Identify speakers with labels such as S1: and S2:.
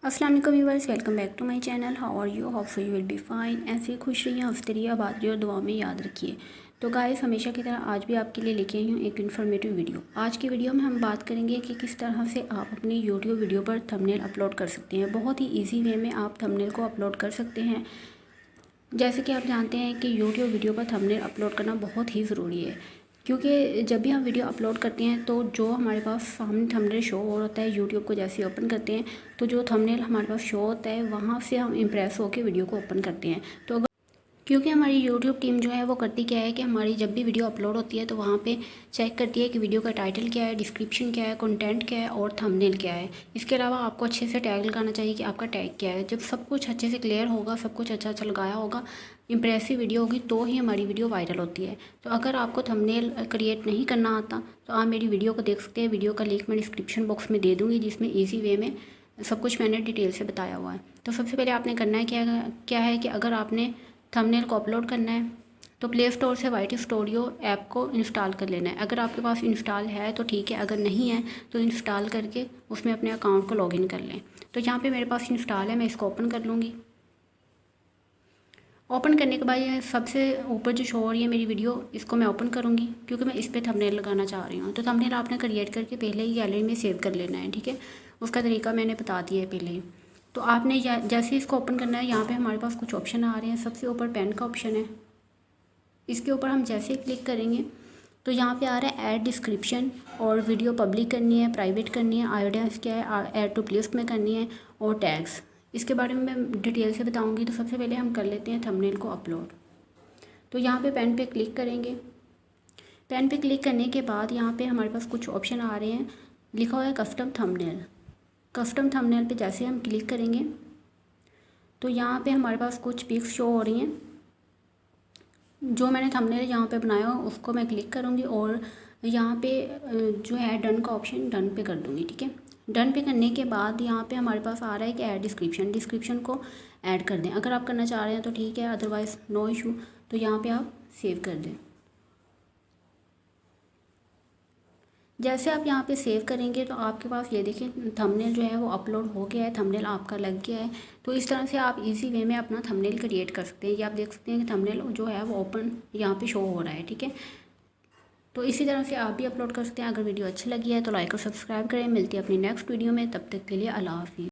S1: अस्सलाम वालेकुम viewers, welcome back to my channel. How are you? Hope so you will be fine. ऐसे खुश रहिए, हंसते रहिए, आबाद रहिए और दुआ में याद रखिए। तो गाइस, हमेशा की तरह आज भी आपके लिए लेके आई हूँ एक इन्फॉर्मेटिव वीडियो। आज की वीडियो में हम बात करेंगे कि किस तरह से आप अपनी यूट्यूब वीडियो पर थंबनेल अपलोड कर सकते हैं। बहुत ही ईजी वे में आप थंबनेल को अपलोड कर सकते हैं। जैसे कि आप जानते हैं कि यूट्यूब वीडियो पर थंबनेल अपलोड करना बहुत ही ज़रूरी है, क्योंकि जब भी हम वीडियो अपलोड करते हैं तो जो हमारे पास सामने थंबनेल शो हो होता है, यूट्यूब को जैसे ओपन करते हैं तो जो थंबनेल हमारे पास शो होता है वहाँ से हम इम्प्रेस होकर वीडियो को ओपन करते हैं। तो अगर क्योंकि हमारी यूट्यूब टीम जो है वो करती क्या है कि हमारी जब भी वीडियो अपलोड होती है तो वहाँ पे चेक करती है कि वीडियो का टाइटल क्या है, डिस्क्रिप्शन क्या है, कंटेंट क्या है और थंबनेल क्या है। इसके अलावा आपको अच्छे से टैग लगाना चाहिए कि आपका टैग क्या है। जब सब कुछ अच्छे से क्लियर होगा, सब कुछ अच्छा अच्छा लगाया होगा, इम्प्रेसिव वीडियो होगी, तो ही हमारी वीडियो वायरल होती है। तो अगर आपको थंबनेल क्रिएट नहीं करना आता तो आप मेरी वीडियो को देख सकते हैं। वीडियो का लिंक मैं डिस्क्रिप्शन बॉक्स में दे दूँगी, जिसमें ईजी वे में सब कुछ मैंने डिटेल से बताया हुआ है। तो सबसे पहले आपने करना है क्या है कि अगर आपने थंबनेल को अपलोड करना है तो प्ले स्टोर से वाइट स्टूडियो ऐप को इंस्टॉल कर लेना है। अगर आपके पास इंस्टॉल है तो ठीक है, अगर नहीं है तो इंस्टॉल करके उसमें अपने अकाउंट को लॉगिन कर लें। तो यहाँ पे मेरे पास इंस्टॉल है, मैं इसको ओपन कर लूँगी। ओपन करने के बाद ये सबसे ऊपर जो शो हो रही है मेरी वीडियो, इसको मैं ओपन करूँगी क्योंकि मैं इस पर थंबनेल लगाना चाह रही हूँ। तो थंबनेल आपने क्रिएट करके पहले ही गैलरी में सेव कर लेना है, ठीक है। उसका तरीका मैंने बता दिया है पहले ही। तो आपने जैसे इसको ओपन करना है, यहाँ पे हमारे पास कुछ ऑप्शन आ रहे हैं। सबसे ऊपर पेन का ऑप्शन है, इसके ऊपर हम जैसे ही क्लिक करेंगे तो यहाँ पे आ रहा है ऐड डिस्क्रिप्शन, और वीडियो पब्लिक करनी है, प्राइवेट करनी है, ऑडियंस क्या है, ऐड टू प्लेलिस्ट में करनी है और टैग्स। इसके बारे में मैं डिटेल से बताऊँगी। तो सबसे पहले हम कर लेते हैं थंबनेल को अपलोड। तो यहाँ पे पेन पे क्लिक करेंगे। पेन पे क्लिक करने के बाद यहाँ पे हमारे पास कुछ ऑप्शन आ रहे हैं, लिखा हुआ है कस्टम थंबनेल। कस्टम थंबनेल पे जैसे हम क्लिक करेंगे तो यहाँ पे हमारे पास कुछ पिक्स शो हो रही हैं। जो मैंने थंबनेल यहाँ पे बनाया हो उसको मैं क्लिक करूँगी और यहाँ पे जो है डन का ऑप्शन, डन पे कर दूँगी, ठीक है। डन पे करने के बाद यहाँ पे हमारे पास आ रहा है कि ऐड डिस्क्रिप्शन, डिस्क्रिप्शन को ऐड कर दें। अगर आप करना चाह रहे हैं तो ठीक है, अदरवाइज़ नो इशू। तो यहाँ पे आप सेव कर दें। जैसे आप यहाँ पे सेव करेंगे तो आपके पास ये देखिए थंबनेल जो है वो अपलोड हो गया है, थंबनेल आपका लग गया है। तो इस तरह से आप इजी वे में अपना थंबनेल क्रिएट कर सकते हैं। ये आप देख सकते हैं कि थंबनेल जो है वो ओपन यहाँ पे शो हो रहा है, ठीक है। तो इसी तरह से आप भी अपलोड कर सकते हैं। अगर वीडियो अच्छी लगी है तो लाइक और सब्सक्राइब करें। मिलती है अपनी नेक्स्ट वीडियो में, तब तक के लिए अल्लाह हाफिज़।